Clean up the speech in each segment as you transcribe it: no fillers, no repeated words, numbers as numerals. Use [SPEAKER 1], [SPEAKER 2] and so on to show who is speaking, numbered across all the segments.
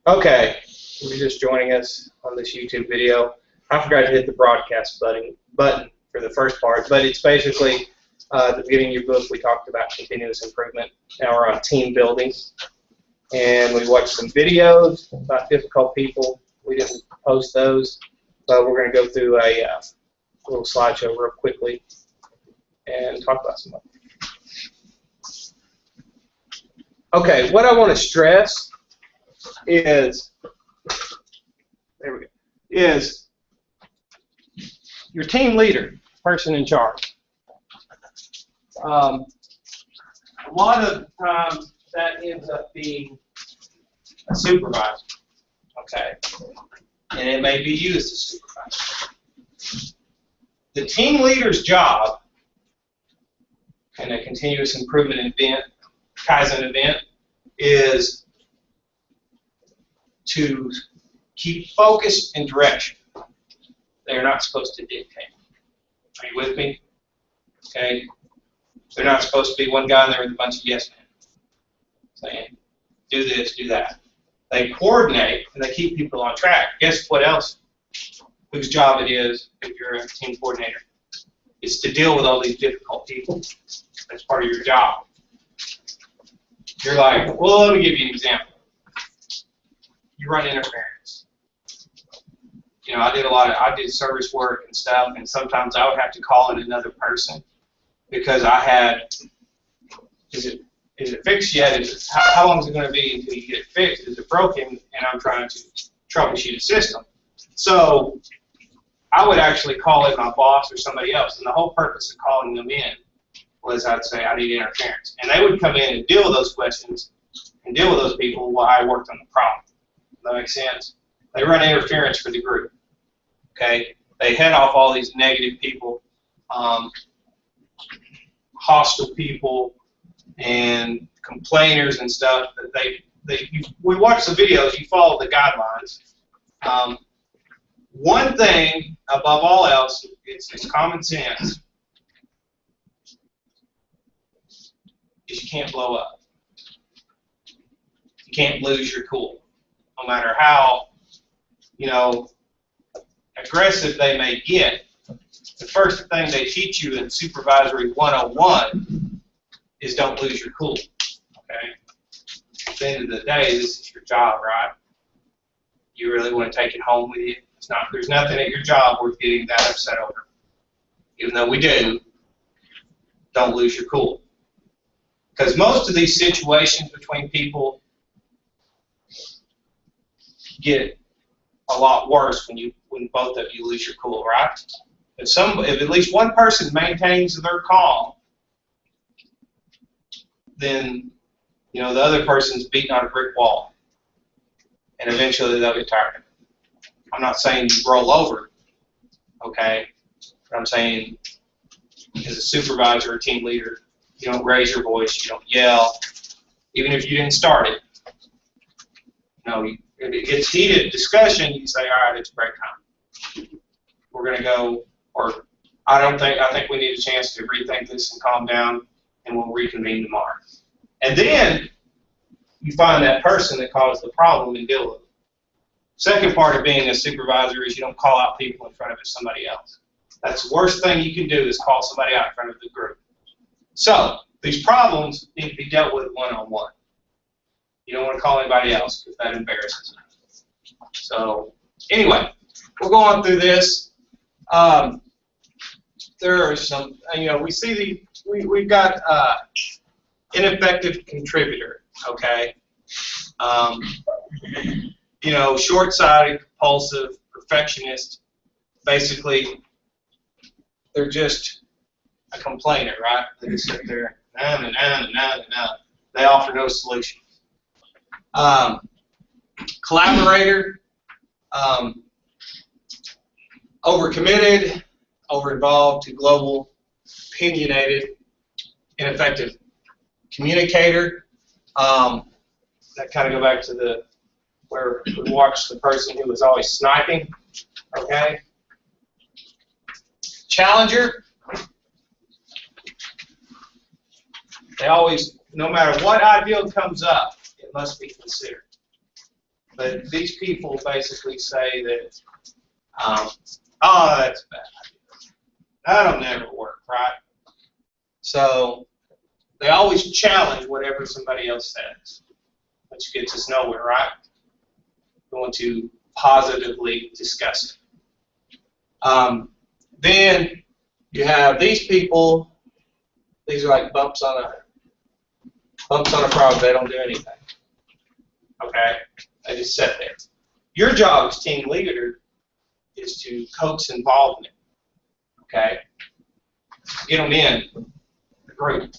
[SPEAKER 1] Okay, if you're just joining us on this YouTube video, I forgot to hit the broadcast button for the first part, but it's basically at the beginning of your book we talked about continuous improvement. Now we're on team building, and we watched some videos about difficult people. We didn't post those, but we're going to go through a little slideshow real quickly and talk about some of them. Okay, what I want to stress is, there we go, is your team leader, person in charge. A lot of times that ends up being a supervisor, okay? And it may be you as a supervisor. The team leader's job in a continuous improvement event, Kaizen event, is to keep focus and direction. They're not supposed to dictate. Are you with me? Okay. They're not supposed to be one guy in there with a bunch of yes men saying, do this, do that. They coordinate and they keep people on track. Guess what else? Whose job it is if you're a team coordinator? It's to deal with all these difficult people. That's part of your job. You're like, well, let me give you an example. You run interference. You know, I did service work and stuff, and sometimes I would have to call in another person because I had, is it fixed yet? How long is it going to be until you get it fixed? Is it broken? And I'm trying to troubleshoot a system. So I would actually call in my boss or somebody else, and the whole purpose of calling them in was I'd say, I need interference. And they would come in and deal with those questions and deal with those people while I worked on the problem. Does that make sense? They run interference for the group. Okay? They head off all these negative people, hostile people, and complainers and stuff. That we watch the videos, you follow the guidelines. One thing, above all else, it's common sense, is you can't blow up. You can't lose your cool. No matter how, you know, aggressive they may get, the first thing they teach you in Supervisory 101 is don't lose your cool. Okay? At the end of the day, this is your job, right? You really want to take it home with you? There's nothing at your job worth getting that upset over. Even though we do, don't lose your cool. Because most of these situations between people get a lot worse when both of you lose your cool, right? If at least one person maintains their calm, then you know the other person's beating on a brick wall, and eventually they'll get tired of it. I'm not saying you roll over, okay? But I'm saying as a supervisor or team leader, you don't raise your voice, you don't yell, even if you didn't start it. You know, if it gets heated discussion, you say, all right, it's break time. We're going to go, or I think we need a chance to rethink this and calm down, and we'll reconvene tomorrow. And then you find that person that caused the problem and deal with it. Second part of being a supervisor is you don't call out people in front of somebody else. That's the worst thing you can do is call somebody out in front of the group. So these problems need to be dealt with one-on-one. You don't want to call anybody else because that embarrasses them. So anyway, we'll go on through this. There are some, you know, we see we've got ineffective contributor, okay? You know, short-sighted, compulsive, perfectionist. Basically, they're just a complainer, right? They just sit there, they offer no solutions. Collaborator, overcommitted, overinvolved, too global, opinionated, ineffective communicator. That kind of go back to where we watched the person who was always sniping, okay? Challenger, they always, no matter what ideal comes up, it must be considered. But these people basically say that, oh, that's bad. That'll never work, right? So they always challenge whatever somebody else says, which gets us nowhere, right? We want to positively discuss it. Then you have these people. These are like bumps on a frog. They don't do anything. Okay, they just sit there. Your job as team leader is to coax involvement. Okay, get them in the group.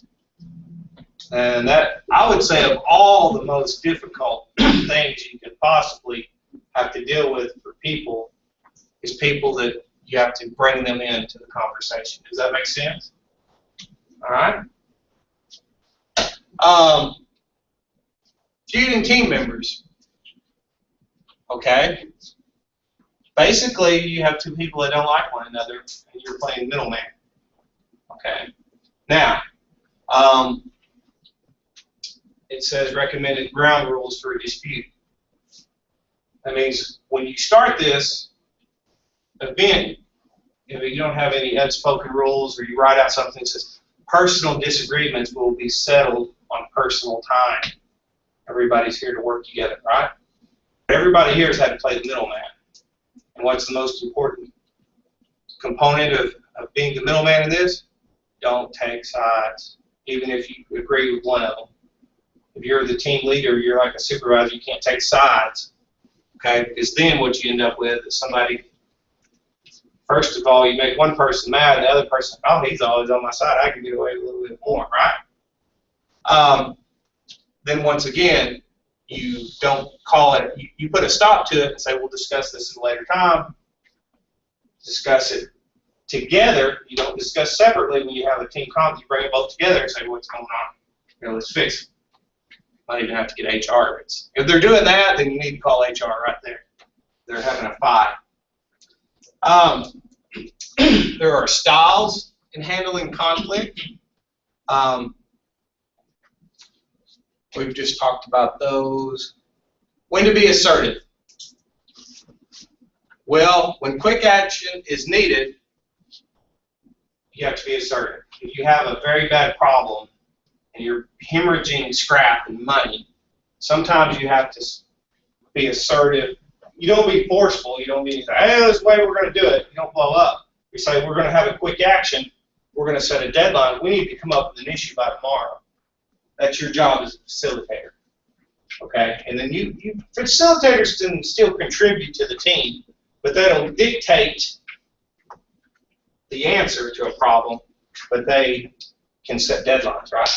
[SPEAKER 1] And that, I would say, of all the most difficult things you could possibly have to deal with for people, is people that you have to bring them into the conversation. Does that make sense? All right. Feuding team members. Okay. Basically, you have two people that don't like one another, and you're playing middleman. Okay. Now, it says recommended ground rules for a dispute. That means when you start this event, if you don't have any unspoken rules, or you write out something that says personal disagreements will be settled on personal time. Everybody's here to work together, right? Everybody here has had to play the middleman. And what's the most important component of being the middleman in this? Don't take sides, even if you agree with one of them. If you're the team leader, you're like a supervisor, you can't take sides, okay? Because then what you end up with is somebody, first of all, you make one person mad, the other person, oh, he's always on my side, I can get away with a little bit more, right? Then once again, you don't call it, you put a stop to it and say, we'll discuss this at a later time. Discuss it together. You don't discuss separately when you have a team conference. You bring it both together and say, what's going on? You know, let's fix it. Might even have to get HR. If they're doing that, then you need to call HR right there. They're having a fight. There are styles in handling conflict. We've just talked about those. When to be assertive. Well, when quick action is needed, you have to be assertive. If you have a very bad problem and you're hemorrhaging scrap and money, sometimes you have to be assertive. You don't be forceful. You don't be, hey, this is the way we're going to do it. You don't blow up. You say, we're going to have a quick action. We're going to set a deadline. We need to come up with an issue by tomorrow. That's your job as a facilitator. Okay? And then facilitators can still contribute to the team, but they don't dictate the answer to a problem, but they can set deadlines, right?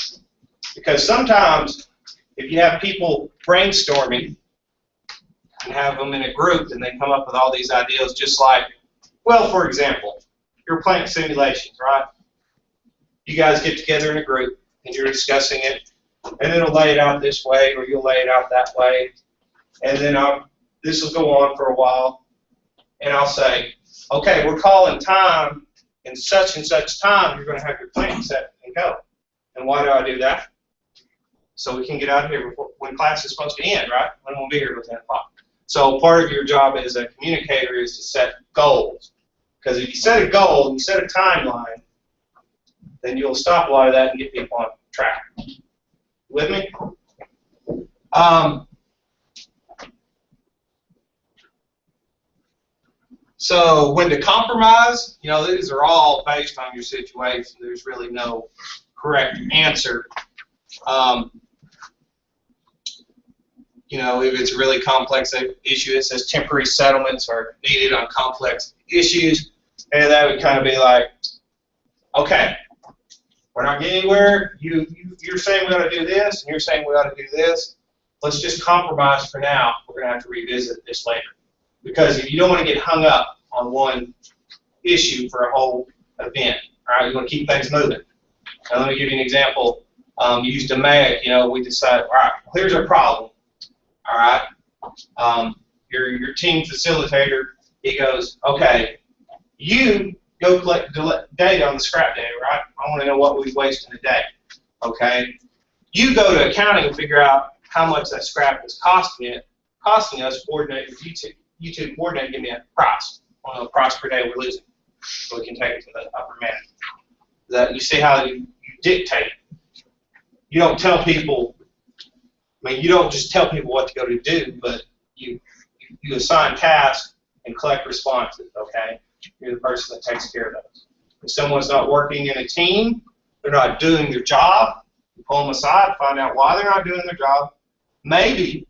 [SPEAKER 1] Because sometimes if you have people brainstorming and have them in a group and they come up with all these ideas, just like, well, for example, you're playing simulations, right? You guys get together in a group and you're discussing it, and it'll lay it out this way or you'll lay it out that way, and then this will go on for a while, and I'll say, okay, we're calling time in such and such time, you're going to have your plan set and go. And why do I do that? So we can get out of here before, when class is supposed to end, right? We won't be here till 10 o'clock. So part of your job as a communicator is to set goals. Because if you set a goal and you set a timeline, then you'll stop a lot of that and get people on track. With me? So when to compromise, you know, these are all based on your situation. There's really no correct answer. You know, if it's a really complex issue, it says temporary settlements are needed on complex issues, and that would kind of be like, okay, we're not getting anywhere. You're saying we ought to do this, and you're saying we ought to do this. Let's just compromise for now. We're going to have to revisit this later. Because if you don't want to get hung up on one issue for a whole event, all right, you want to keep things moving. Now, let me give you an example. You used a MAG, you know, we decided, all right, well, here's our problem. All right, your team facilitator, he goes, okay, you go collect data on the scrap data, right? I want to know what we waste in a day. Okay, you go to accounting and figure out how much that scrap is costing it, costing us coordinate with you two coordinate, give me a price. On a price per day we're losing. So we can take it to the upper management. That you see how you dictate. You don't tell people, I mean, you don't just tell people what to go to do, but you assign tasks and collect responses, okay? You're the person that takes care of those. If someone's not working in a team, they're not doing their job, you pull them aside, find out why they're not doing their job. Maybe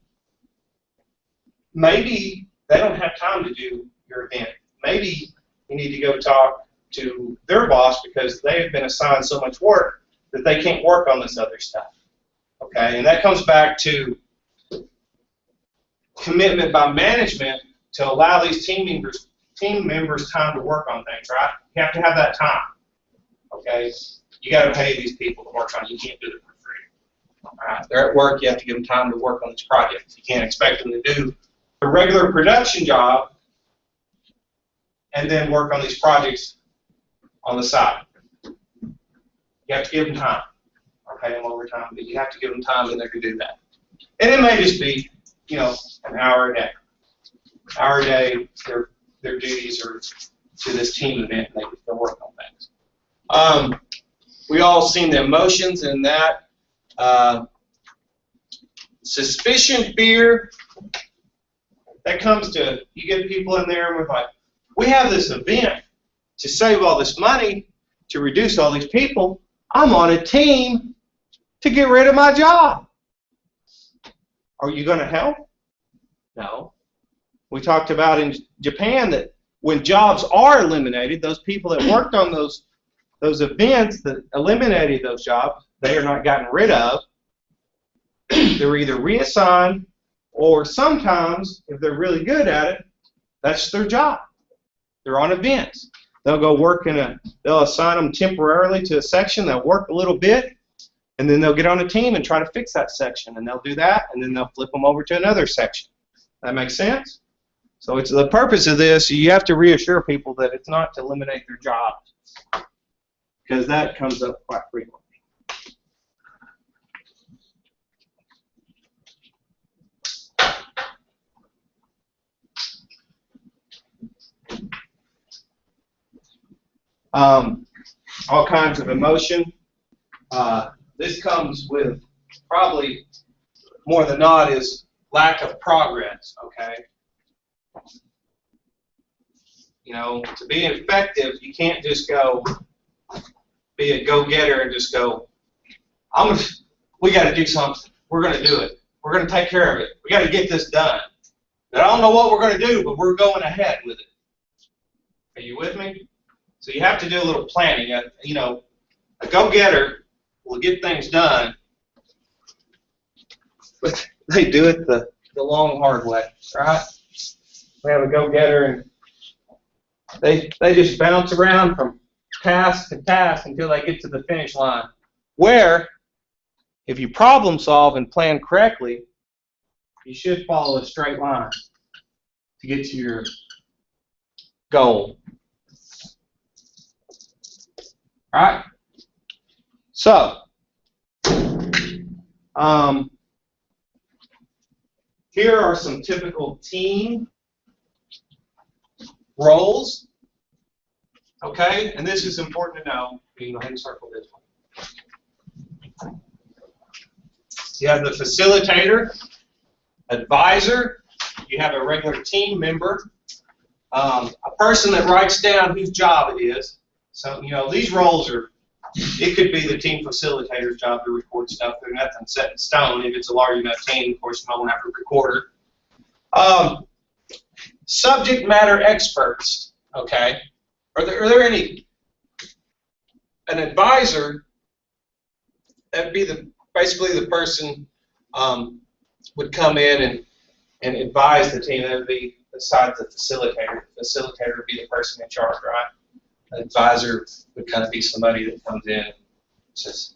[SPEAKER 1] they don't have time to do your event. Maybe you need to go talk to their boss because they have been assigned so much work that they can't work on this other stuff. Okay, and that comes back to commitment by management to allow these team members time to work on things, right? You have to have that time. Okay, you got to pay these people to work on it. You can't do it for free. All right, they're at work. You have to give them time to work on these projects. You can't expect them to do a regular production job and then work on these projects on the side. You have to give them time. Or pay them overtime, but you have to give them time in there to do that. And it may just be, you know, an hour a day. An hour a day, their duties are to this team event, and they can work on things. We all seen the emotions in that. Suspicion, fear, that comes to, you get people in there and we're like, we have this event to save all this money, to reduce all these people. I'm on a team to get rid of my job. Are you going to help? No. We talked about in Japan that when jobs are eliminated, those people that worked on those events that eliminated those jobs, they are not gotten rid of. They're either reassigned, or sometimes, if they're really good at it, that's their job. They're on events. They'll go work they'll assign them temporarily to a section, they'll work a little bit, and then they'll get on a team and try to fix that section, and they'll do that, and then they'll flip them over to another section. That makes sense? So it's the purpose of this, you have to reassure people that it's not to eliminate their jobs, because that comes up quite frequently. All kinds of emotion. This comes with probably more than not is lack of progress, okay? You know, to be effective, you can't just go be a go-getter and just go, we got to do something. We're going to do it. We're going to take care of it. We got to get this done. And I don't know what we're going to do, but we're going ahead with it. Are you with me? So you have to do a little planning. You know, a go-getter will get things done, but they do it the long, hard way, right? We have a go-getter, and they just bounce around from task to task until they get to the finish line. Where, if you problem solve and plan correctly, you should follow a straight line to get to your goal. All right? So, here are some typical team roles. Okay? And this is important to know. You can go ahead and circle this one. You have the facilitator, advisor, you have a regular team member, a person that writes down whose job it is. So, you know, these roles are, it could be the team facilitator's job to record stuff. There's nothing set in stone. If it's a large enough team, of course, you don't have a recorder. Subject matter experts, okay? Are there any, an advisor, that'd be basically the person would come in and advise the team. That would be besides the facilitator. The facilitator would be the person in charge, right? An advisor would kind of be somebody that comes in and says,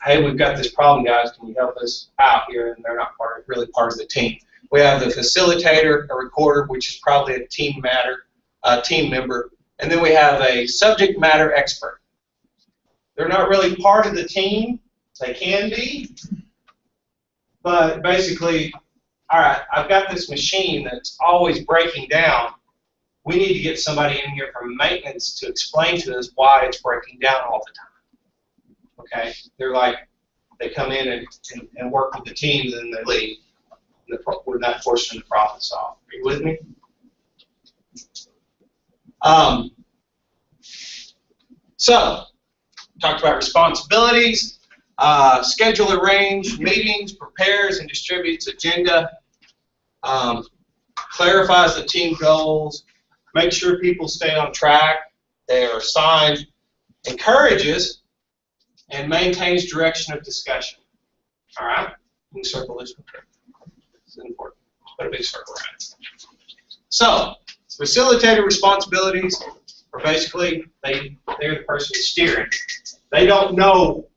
[SPEAKER 1] hey, we've got this problem, guys. Can you help us out here? And they're not really part of the team. We have the facilitator, a recorder, which is probably a team member. And then we have a subject matter expert. They're not really part of the team. They can be. But basically, all right, I've got this machine that's always breaking down. We need to get somebody in here from maintenance to explain to us why it's breaking down all the time. Okay? They're like, they come in and work with the team, and then they leave. We're not forcing the problem solved. Are you with me? So, talked about responsibilities, schedule, arrange meetings, prepares and distributes agenda, clarifies the team goals, make sure people stay on track, they are assigned, encourages, and maintains direction of discussion. All right? You can circle this one. This is important. Put a big circle around it. So, facilitator responsibilities are basically, they're the person steering. They don't know,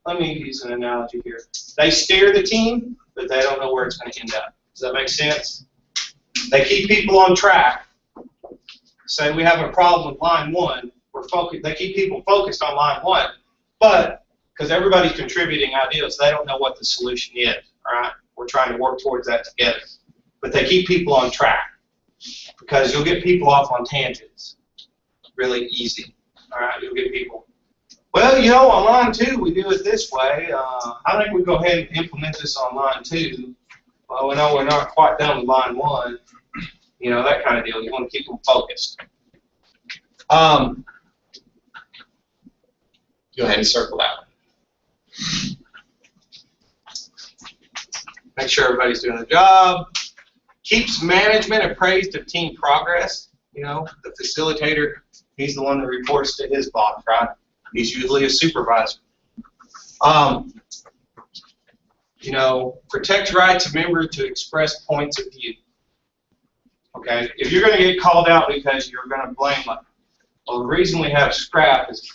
[SPEAKER 1] let me use an analogy here. They steer the team, but they don't know where it's going to end up. Does that make sense? They keep people on track. Say we have a problem with line 1, they keep people focused on line 1, but because everybody's contributing ideas, they don't know what the solution is. All right? We're trying to work towards that together. But they keep people on track because you'll get people off on tangents really easy. All right? You'll get people, well, you know, on line 2 we do it this way. I think we go ahead and implement this on line 2. Well, we know we're not quite done with line 1. You know, that kind of deal. You want to keep them focused. Go ahead and circle that one. Make sure everybody's doing the job. Keeps management appraised of team progress. You know, the facilitator, he's the one that reports to his boss, right? He's usually a supervisor. You know, protect rights of members to express points of view. Okay, if you're going to get called out because you're going to blame, like, well, the reason we have scrap is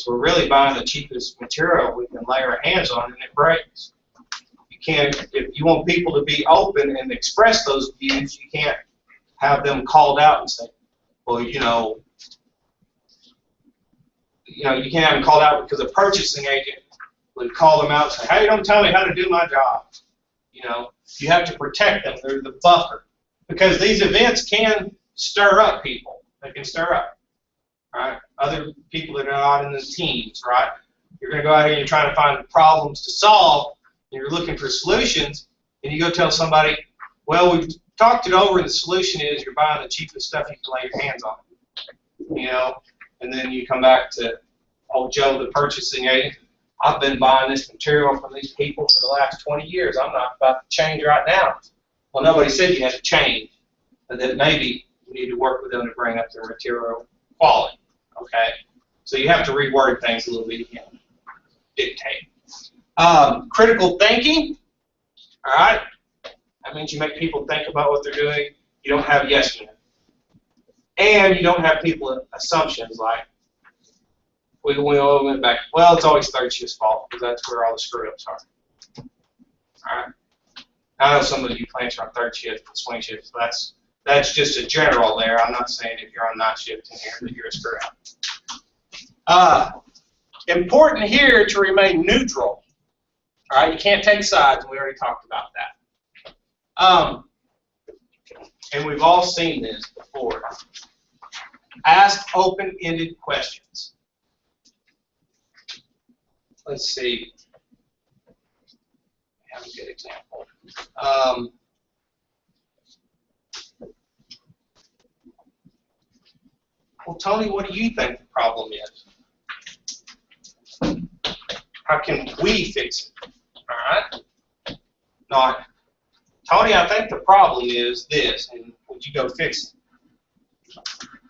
[SPEAKER 1] we're really buying the cheapest material we can lay our hands on and it breaks. You can't, if you want people to be open and express those views, you can't have them called out and say, well, you can't have them called out because a purchasing agent would call them out and say, hey, don't tell me how to do my job. You know, you have to protect them. They're the buffer. Because these events can stir up people. They can stir up, right? Other people that are not in the teams, right? You're going to go out here and you're trying to find problems to solve, and you're looking for solutions, and you go tell somebody, well, we've talked it over, and the solution is you're buying the cheapest stuff you can lay your hands on. You know, and then you come back to old Joe, the purchasing agent. I've been buying this material from these people for the last 20 years. I'm not about to change right now. Well, nobody said you had to change, but that maybe you need to work with them to bring up their material quality, okay? So you have to reword things a little bit, you can't dictate. Critical thinking, all right? That means you make people think about what they're doing. You don't have yes men. And you don't have people assumptions like, we all went back, well, it's always third shift's fault because that's where all the screw-ups are, all right? I know some of you plants are on third shift and swing shift, so that's just a general there. I'm not saying if you're on night shift in here that you're a screw up. Important here to remain neutral. All right, you can't take sides, and we already talked about that. And we've all seen this before. Ask open-ended questions. Let's see. I have a good example. Well, Tony, what do you think the problem is? How can we fix it? All right? Not, Tony, I think the problem is this, and would you go fix it?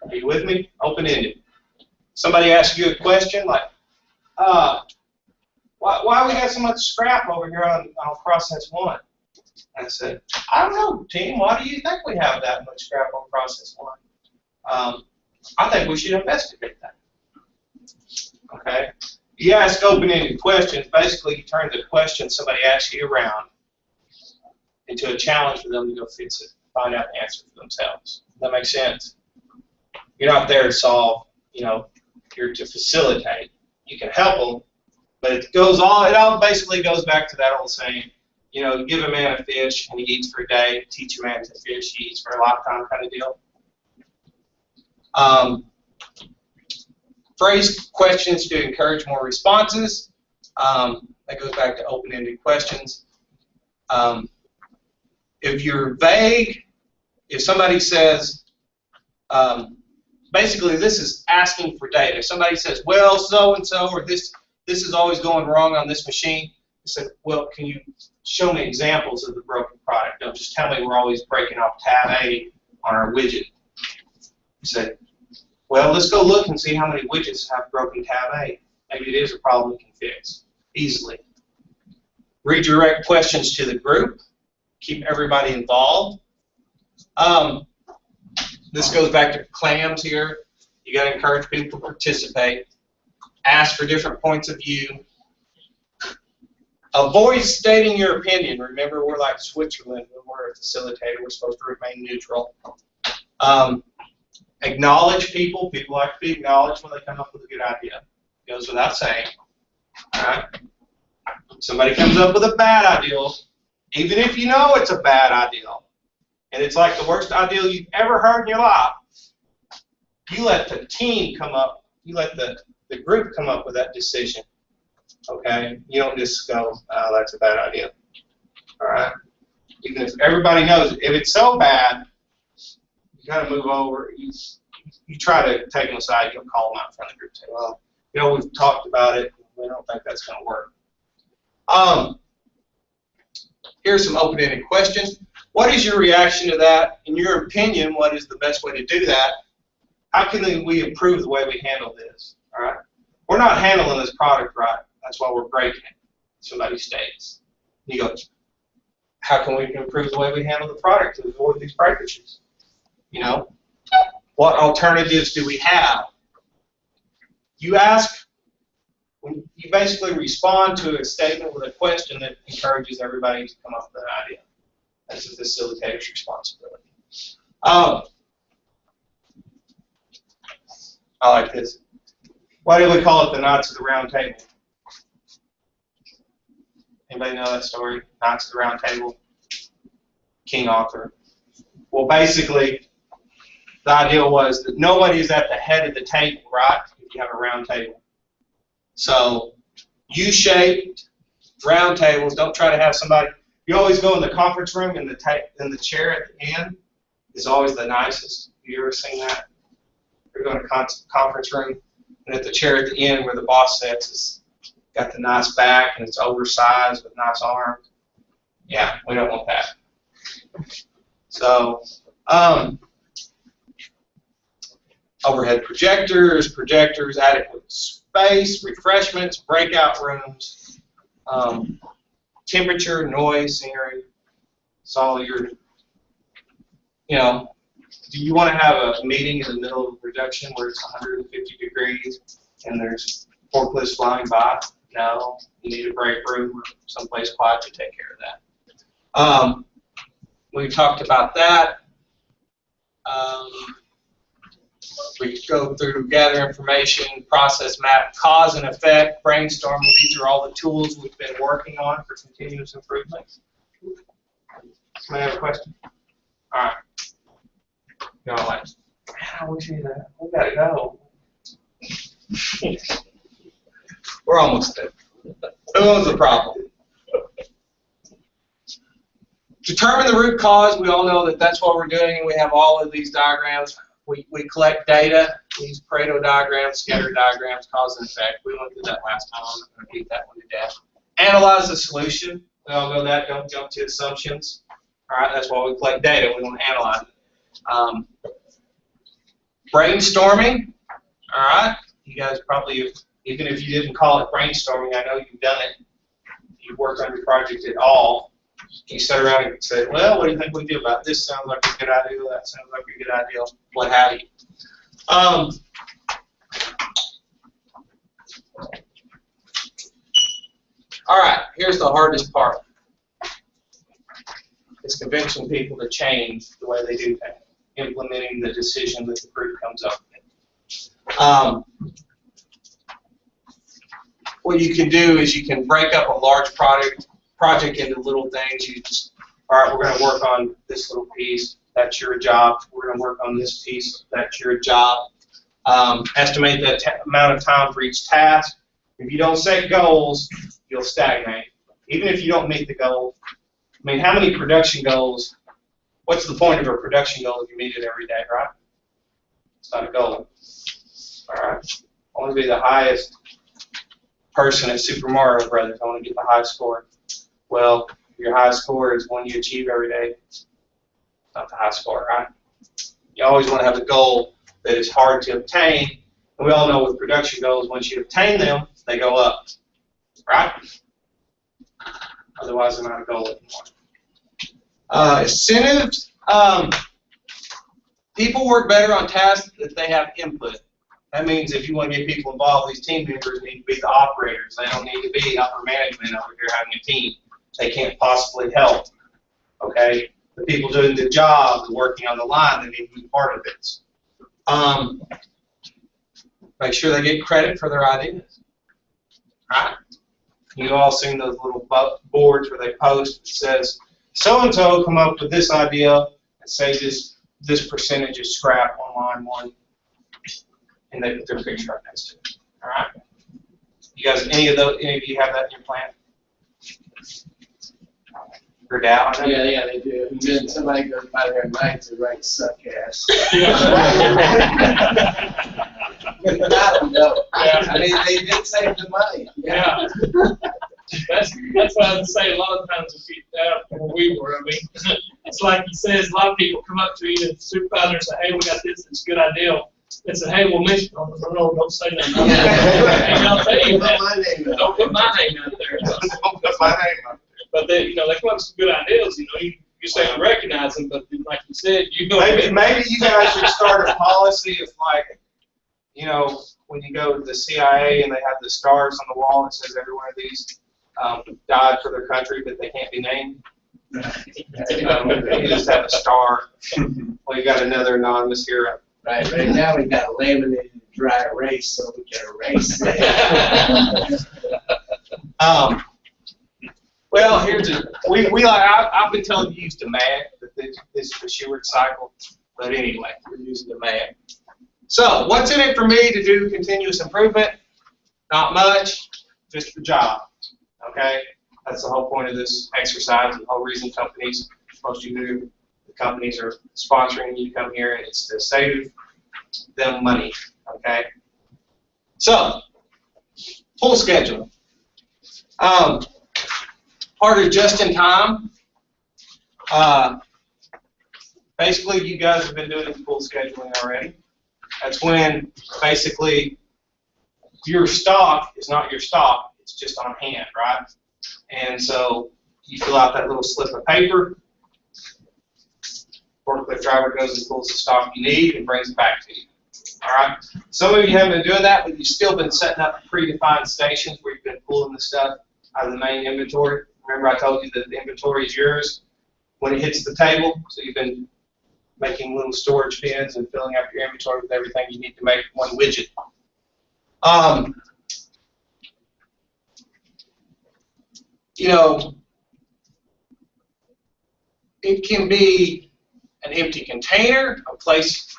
[SPEAKER 1] Are you with me? Open-ended. Somebody asks you a question like, why we got so much scrap over here on process 1? I said, I don't know, team. Why do you think we have that much scrap on process 1? I think we should investigate that. Okay? You ask open-ended questions. Basically, you turn the question somebody asks you around into a challenge for them to go fix it, find out the answer for themselves. Does that make sense? You're not there to solve, you're to facilitate. You can help them, but it all basically goes back to that old saying, You know, you give a man a fish and he eats for a day. Teach a man to fish, he eats for a lifetime kind of deal. Phrase questions to encourage more responses. That goes back to open-ended questions. If you're vague, if somebody says, basically this is asking for data. If somebody says, well, so-and-so, or this is always going wrong on this machine, I said, well, can you show me examples of the broken product? Don't just tell me we're always breaking off tab A on our widget. You said, well, let's go look and see how many widgets have broken tab A. Maybe it is a problem we can fix easily. Redirect questions to the group. Keep everybody involved. This goes back to clams here. You got to encourage people to participate. Ask for different points of view. Avoid stating your opinion. Remember, we're like Switzerland when we're a facilitator. We're supposed to remain neutral. Acknowledge people. People like to be acknowledged when they come up with a good idea. It goes without saying. All right? Somebody comes up with a bad idea, even if you know it's a bad idea, and it's like the worst idea you've ever heard in your life, you let the team come up, you let the group come up with that decision. Okay? You don't just go, oh, that's a bad idea. All right? Even if everybody knows it. If it's so bad, you got to move over. You try to take them aside. You don't call them out in front of the group and say, well, you know, we've talked about it. We don't think that's going to work. Here's some open-ended questions. What is your reaction to that? In your opinion, what is the best way to do that? How can we improve the way we handle this? All right? We're not handling this product right. That's why we're breaking it. Somebody states. You go, how can we improve the way we handle the product to avoid these breakages? You know, what alternatives do we have? You ask, you basically respond to a statement with a question that encourages everybody to come up with an idea. That's the facilitator's responsibility. I like this. Why do we call it the Knights of the Round Table? Anybody know that story? Knights of the Round Table? King Arthur. Well, basically, the idea was that nobody is at the head of the table, right? If you have a round table. So, U-shaped round tables. Don't try to have somebody. You always go in the conference room, and the chair at the end is always the nicest. Have you ever seen that? You're going to a conference room, and at the chair at the end where the boss sits is got the nice back, and it's oversized with nice arms. Yeah, we don't want that. So, overhead projectors, adequate space, refreshments, breakout rooms, temperature, noise, scenery. It's all your, you know, do you want to have a meeting in the middle of a production where it's 150 degrees and there's forklifts flying by? No. You need a break room or someplace quiet to take care of that. We talked about that. We go through gather information, process map, cause and effect, brainstorming. These are all the tools we've been working on for continuous improvement. Somebody have a question? All right. You're all like, man, I wish we gotta go. We're almost there. Who owns the problem? Determine the root cause. We all know that that's what we're doing, and we have all of these diagrams. We collect data, we use Pareto diagrams, scatter diagrams, cause and effect. We went through that last time. I'm not going to beat that one to death. Analyze the solution. We all know that. Don't jump to assumptions. All right, that's why we collect data. We want to analyze it. Brainstorming. All right, you guys probably, even if you didn't call it brainstorming, I know you've done it. If you work on your project at all, you sit around and say, well, what do you think we do about this? Sounds like a good idea. That sounds like a good idea. What have you. All right, here's the hardest part. It's convincing people to change the way they do things, implementing the decision that the group comes up with. What you can do is you can break up a large project project into little things. You just, all right, we're going to work on this little piece. That's your job. We're going to work on this piece. That's your job. Estimate the amount of time for each task. If you don't set goals, you'll stagnate. Even if you don't meet the goal. I mean, how many production goals? What's the point of a production goal if you meet it every day, right? It's not a goal. All right. I want to be the highest person at Super Mario Brothers. I want to get the highest score. Well, your high score is one you achieve every day. It's not the high score, right? You always want to have a goal that is hard to obtain. And we all know with production goals, once you obtain them, they go up, right? Otherwise, they're not a goal anymore. Incentives. People work better on tasks if they have input. That means if you want to get people involved, these team members need to be the operators. They don't need to be upper management over here having a team. They can't possibly help. Okay? The people doing the job, working on the line, they need to be part of it. Make sure they get credit for their ideas. Right? You've all seen those little boards where they post that says, so-and-so come up with this idea and say this percentage is scrap on line 1. And they put their picture right next to it. All right? You guys, any of you have that in your plan? Or doubt?
[SPEAKER 2] Yeah, they do. And then somebody goes by there at night to write suck ass. I don't know.
[SPEAKER 3] Yeah.
[SPEAKER 2] I mean, they did save the money.
[SPEAKER 3] Yeah. That's what I would say a lot of times where we were. I mean, it's like he says, a lot of people come up to you and the supervisor and say, hey, we got this, it's a good idea. And say, hey, we'll mention it. No, don't say nothing. And I'll tell you that. Don't put my name out there.
[SPEAKER 1] Don't put my name out there.
[SPEAKER 3] But they, they come up with some good ideas. You say you recognize them, but like you said,
[SPEAKER 1] Maybe you guys should start a policy of like, when you go to the CIA and they have the stars on the wall that says every one of these died for their country, but they can't be named. You just have a star. Well, you got another anonymous hero.
[SPEAKER 2] Right now we got a laminated dry erase, so we can erase it.
[SPEAKER 1] Well, I've been telling you to use demand, that this is the Sheward cycle, but anyway, we're using demand. So, what's in it for me to do continuous improvement? Not much, just the job. Okay, that's the whole point of this exercise, and the whole reason most of you companies are sponsoring you to come here. It's to save them money. Okay, so full schedule. Part of just in time. Basically, you guys have been doing full scheduling already. That's when basically your stock is not your stock. It's just on hand, right? And so you fill out that little slip of paper. Forklift driver goes and pulls the stock you need and brings it back to you. All right. Some of you haven't been doing that, but you've still been setting up predefined stations where you've been pulling the stuff out of the main inventory. Remember I told you that the inventory is yours when it hits the table, so you've been making little storage bins and filling up your inventory with everything you need to make one widget. It can be an empty container, a place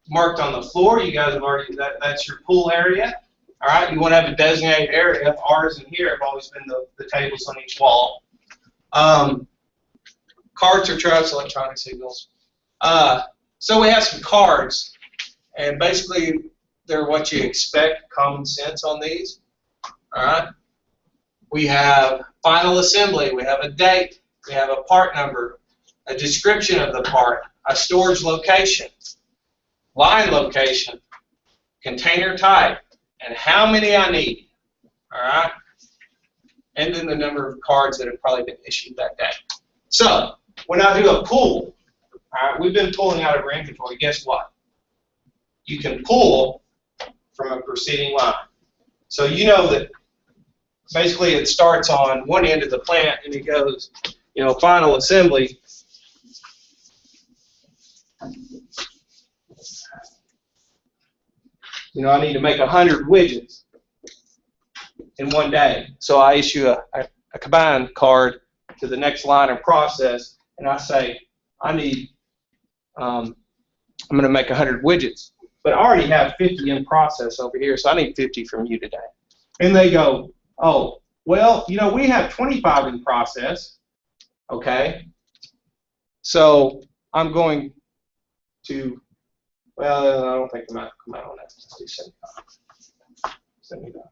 [SPEAKER 1] marked on the floor. You guys have already, that's your pool area. All right, you want to have a designated area. Ours in here have always been the tables on each wall. Cards or trucks, electronic signals. So we have some cards, and basically they're what you expect, common sense on these. All right. We have final assembly. We have a date. We have a part number, a description of the part, a storage location, line location, container type, and how many I need. All right. And then the number of cards that have probably been issued that day. So when I do a pull, all right, we've been pulling out of our inventory. Guess what? You can pull from a preceding line. So you know that basically it starts on one end of the plant and it goes, final assembly. I need to make 100 widgets in one day. So I issue a a combine card to the next line in process, and I say, I need, I'm going to make 100 widgets, but I already have 50 in process over here, so I need 50 from you today. And they go, oh, well, you know, we have 25 in process, okay? So I'm going to, well, I don't think I'm out on that. 75.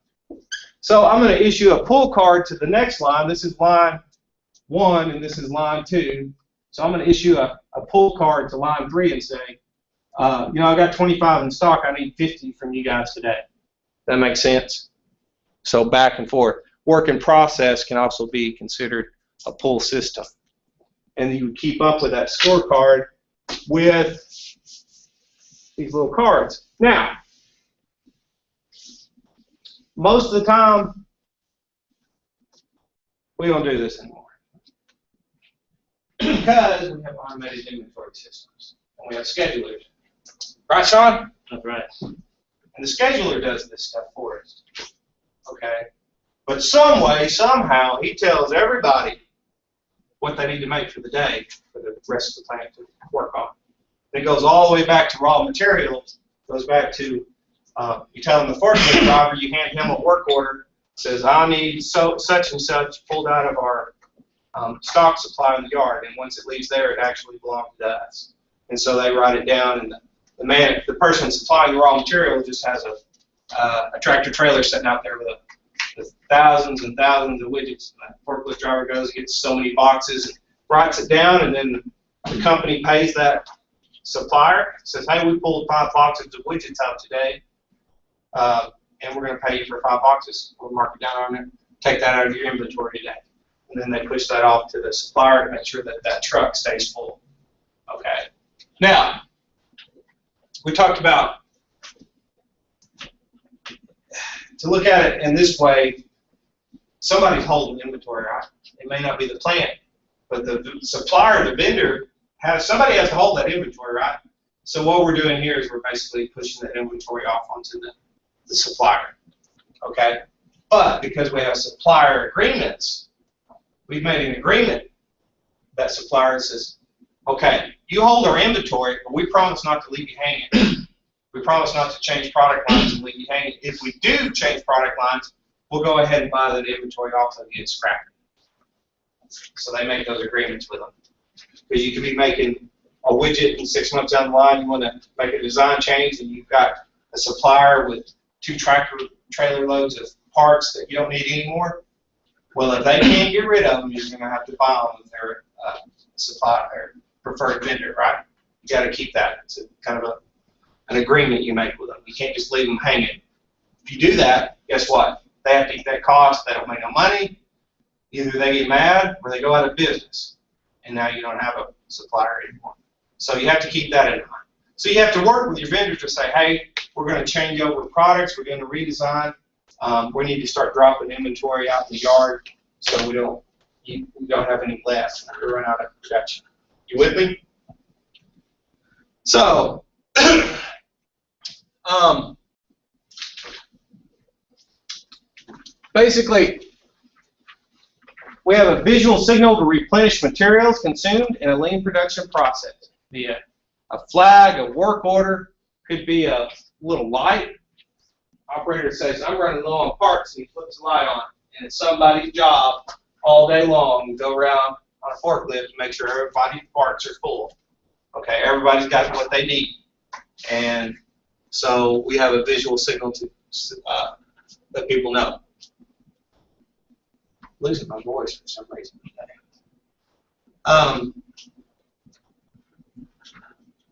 [SPEAKER 1] So I'm going to issue a pull card to the next line. This is line 1, and this is line 2. So I'm going to issue a pull card to line 3 and say, you know, I got 25 in stock. I need 50 from you guys today. That makes sense? So back and forth. Work in process can also be considered a pull system. And you would keep up with that scorecard with these little cards. Now, most of the time, we don't do this anymore because we have automated inventory systems and we have schedulers. Right, Sean?
[SPEAKER 4] That's right.
[SPEAKER 1] And the scheduler does this stuff for us. Okay? But some way, somehow, he tells everybody what they need to make for the day for the rest of the plant to work on. It goes all the way back to raw materials. Goes back to you tell him the forklift driver, you hand him a work order, says I need such and such pulled out of our stock supply in the yard, and once it leaves there, it actually belongs to us. And so they write it down, and the person supplying the raw material just has a tractor trailer sitting out there with thousands and thousands of widgets. And the forklift driver goes and gets so many boxes and writes it down, and then the company pays that supplier, says, hey, we pulled 5 boxes of widgets out today, and we're going to pay you for 5 boxes. We'll mark it down on it, take that out of your inventory today. And then they push that off to the supplier to make sure that that truck stays full. Okay. Now, we talked about, to look at it in this way, somebody's holding inventory, right? It may not be the plant, but the supplier, the vendor, somebody has to hold that inventory, right? So what we're doing here is we're basically pushing that inventory off onto the supplier, okay? But because we have supplier agreements, we've made an agreement that supplier says, okay, you hold our inventory, but we promise not to leave you hanging. We promise not to change product lines and leave you hanging. If we do change product lines, we'll go ahead and buy that inventory off and get scrapped. So they make those agreements with them. Because you could be making a widget and 6 months down the line, you want to make a design change, and you've got a supplier with 2 tractor trailer loads of parts that you don't need anymore. Well, if they can't get rid of them, you're going to have to buy them with their supplier, preferred vendor, right? You got to keep that. It's kind of an agreement you make with them. You can't just leave them hanging. If you do that, guess what? They have to eat that cost. They don't make no money. Either they get mad or they go out of business, and now you don't have a supplier anymore. So you have to keep that in mind. So you have to work with your vendors to say, hey, we're going to change over products. We're going to redesign. We need to start dropping inventory out in the yard so we don't have any left. We run out of production. You with me? So, basically, we have a visual signal to replenish materials consumed in a lean production process via a flag, a work order, could be a little light. Operator says, I'm running low on parts, and he flips the light on. And it's somebody's job all day long to go around on a forklift to make sure everybody's parts are full. Okay, everybody's got what they need. And so we have a visual signal to let people know. I'm losing my voice for some reason today.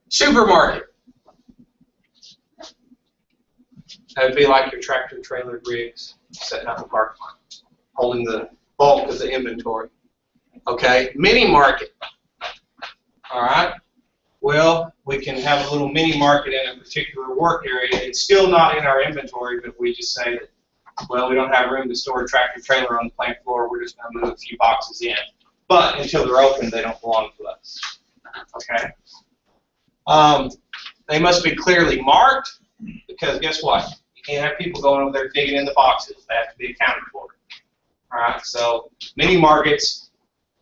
[SPEAKER 1] Supermarket. That would be like your tractor trailer rigs setting up a parking lot, holding the bulk of the inventory. Okay, mini market. All right. Well, we can have a little mini market in a particular work area. It's still not in our inventory, but we just say that, well, we don't have room to store a tractor trailer on the plant floor. We're just going to move a few boxes in. But until they're open, they don't belong to us. Okay. They must be clearly marked because guess what? You can't have people going over there digging in the boxes. They have to be accounted for. All right, so mini markets,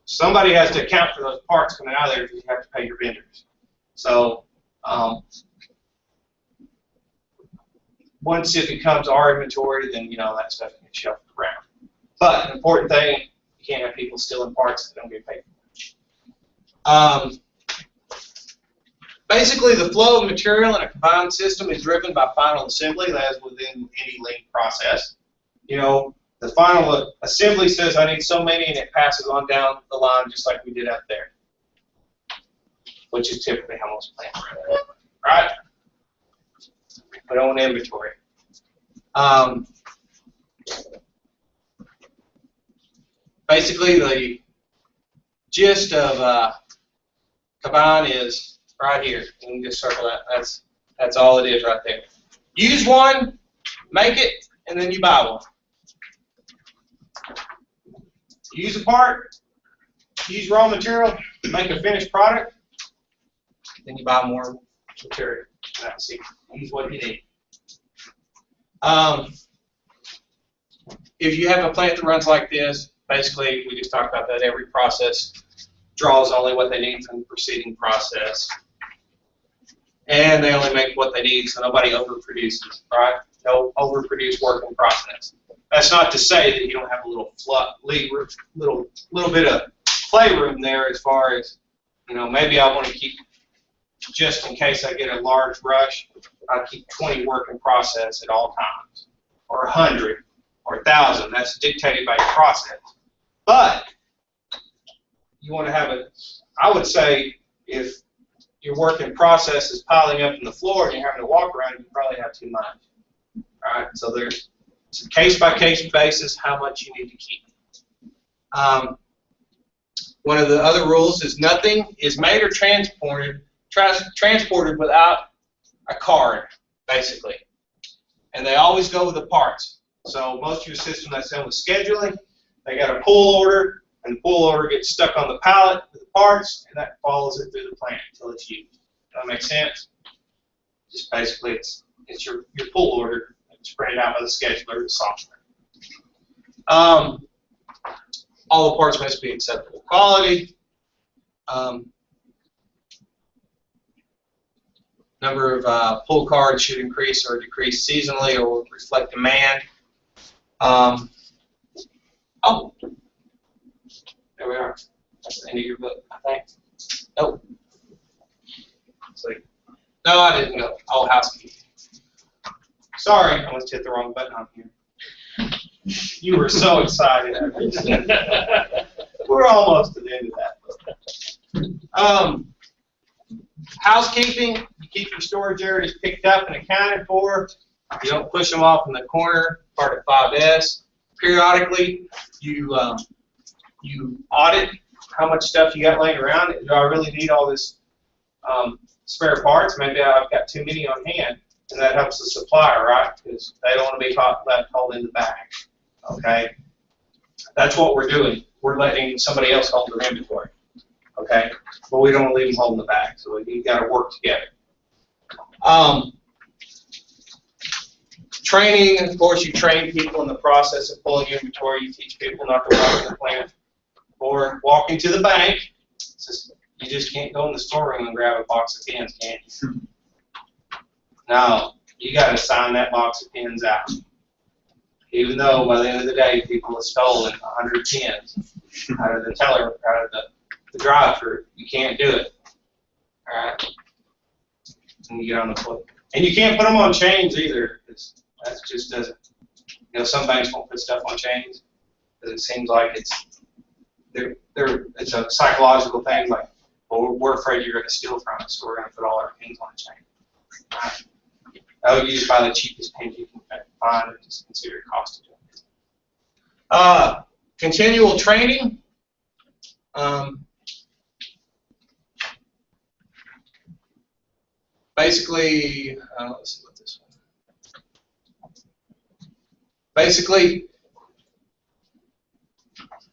[SPEAKER 1] somebody has to account for those parts coming out of there because you have to pay your vendors. So once it becomes our inventory, then that stuff can get shelved around. But the important thing, you can't have people stealing parts that don't get paid for. Basically, the flow of material in a combined system is driven by final assembly, as within any lean process. The final assembly says I need so many, and it passes on down the line just like we did up there, which is typically how most plants run, right? We don't want inventory. Basically, the gist of combine is right here. You can just circle that. That's all it is right there. Use one, make it, and then you buy one. Use a part, use raw material, make a finished product, then you buy more material. That's it. Use what you need. If you have a plant that runs like this, basically, we just talked about that, every process draws only what they need from the preceding process. And they only make what they need, so nobody overproduces, right? No overproduced work in process. That's not to say that you don't have a little bit of playroom there as far as, maybe I want to keep, just in case I get a large rush, I keep 20 work in process at all times, or 100, or 1,000. That's dictated by your process. But you want to have I would say if your work in process is piling up in the floor and you're having to walk around, you probably have too much. All right, so there's a case-by-case basis how much you need to keep. One of the other rules is nothing is made or transported without a card, basically. And they always go with the parts. So most of your system that's done with scheduling, they got a pull order, and the pull order gets stuck on the pallet with the parts, and that follows it through the plant until it's used. Does that make sense? Just basically, it's your pull order spread out by the scheduler, the software. All the parts must be acceptable quality. Number of pull cards should increase or decrease seasonally or reflect demand. Oh, there we are. That's the end of your book, I think. Nope. No, I didn't go. All housekeeping. Sorry, I almost hit the wrong button on here. You were so excited. We're almost to the end of that. Housekeeping, you keep your storage areas picked up and accounted for. You don't push them off in the corner, part of 5S. Periodically, you audit how much stuff you got laying around. Do I really need all this spare parts? Maybe I've got too many on hand, and that helps the supplier, right? Because they don't want to be left holding the bag. Okay, that's what we're doing. We're letting somebody else hold their inventory. Okay, but we don't want to leave them holding the bag, so we've got to work together. Training, of course, you train people in the process of pulling inventory. You teach people not to walk in the plant or walking to the bank. You just can't go in the storeroom and grab a box of pins, can you? No, you got to sign that box of pins out. Even though by the end of the day, people have stolen 100 pins out of the teller, out of the drive-thru, you can't do it. All right, and you get on the foot, and you can't put them on chains either. That just doesn't. Some banks won't put stuff on chains because it seems like it's a psychological thing. Like, well, we're afraid you're going to steal from us, so we're going to put all our pins on a chain. All right. Oh, you just buy the cheapest pins you can find and just consider it cost of it. Continual training. Basically, let's see what this one. Basically,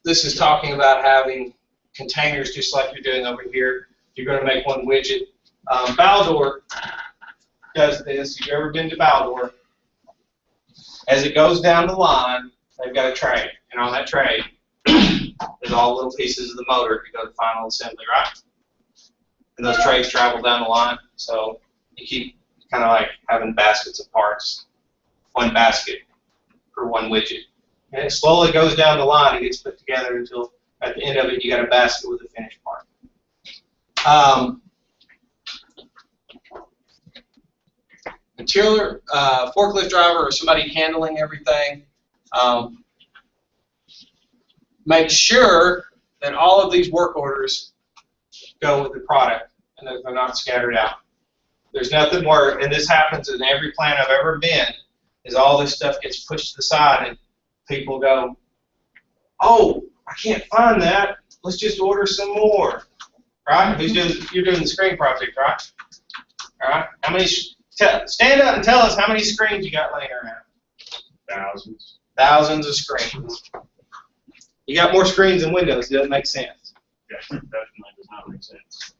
[SPEAKER 1] this is talking about having containers just like you're doing over here. You're going to make one widget. Baldor does this. If you've ever been to Baldor, as it goes down the line, they've got a tray, and on that tray there's all little pieces of the motor to go to final assembly, right? And those trays travel down the line, so you keep kind of like having baskets of parts, one basket for one widget. And it slowly goes down the line and gets put together until at the end of it you got a basket with a finished part. Material, forklift driver or somebody handling everything, make sure that all of these work orders go with the product and that they're not scattered out. There's nothing more, and this happens in every plant I've ever been, is all this stuff gets pushed to the side and people go, oh, I can't find that, let's just order some more, right? You're doing the screen project, right? All right, how many, stand up and tell us how many screens you got laying around.
[SPEAKER 4] Thousands.
[SPEAKER 1] Thousands of screens. You got more screens than windows, it doesn't make sense.
[SPEAKER 4] Yes, definitely does not make sense.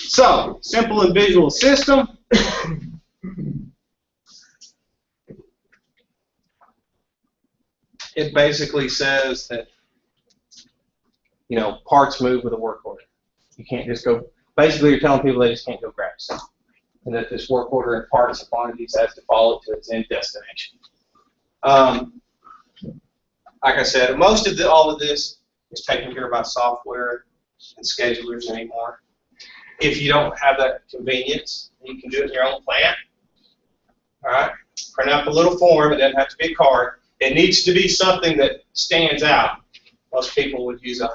[SPEAKER 1] So, simple and visual system. It basically says that, you know, parts move with a work order. You can't just go, basically you're telling people they just can't go grab stuff. And that this work order and parts and quantities has to follow to its end destination. Like I said, most of all of this is taken care of by software and schedulers anymore. If you don't have that convenience, you can do it in your own plant. All right, print up a little form. It doesn't have to be a card. It needs to be something that stands out. Most people would use a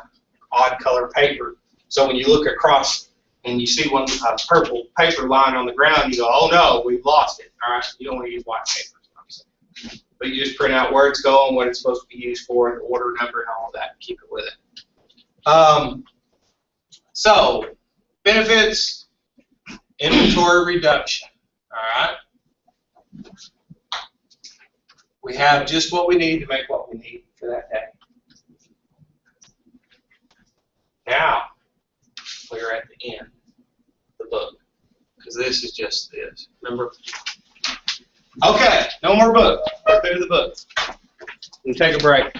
[SPEAKER 1] odd color paper. So when you look across and you see one purple paper lying on the ground, you go, oh no, we've lost it. All right, you don't want to use white paper. But you just print out where it's going, what it's supposed to be used for, the order number, and all of that, and keep it with it. So, benefits, inventory reduction. All right. We have just what we need to make what we need for that day. Now, we're at the end of the book, because this is just this. Remember? Okay, no more book. Let's go to the book. We'll take a break.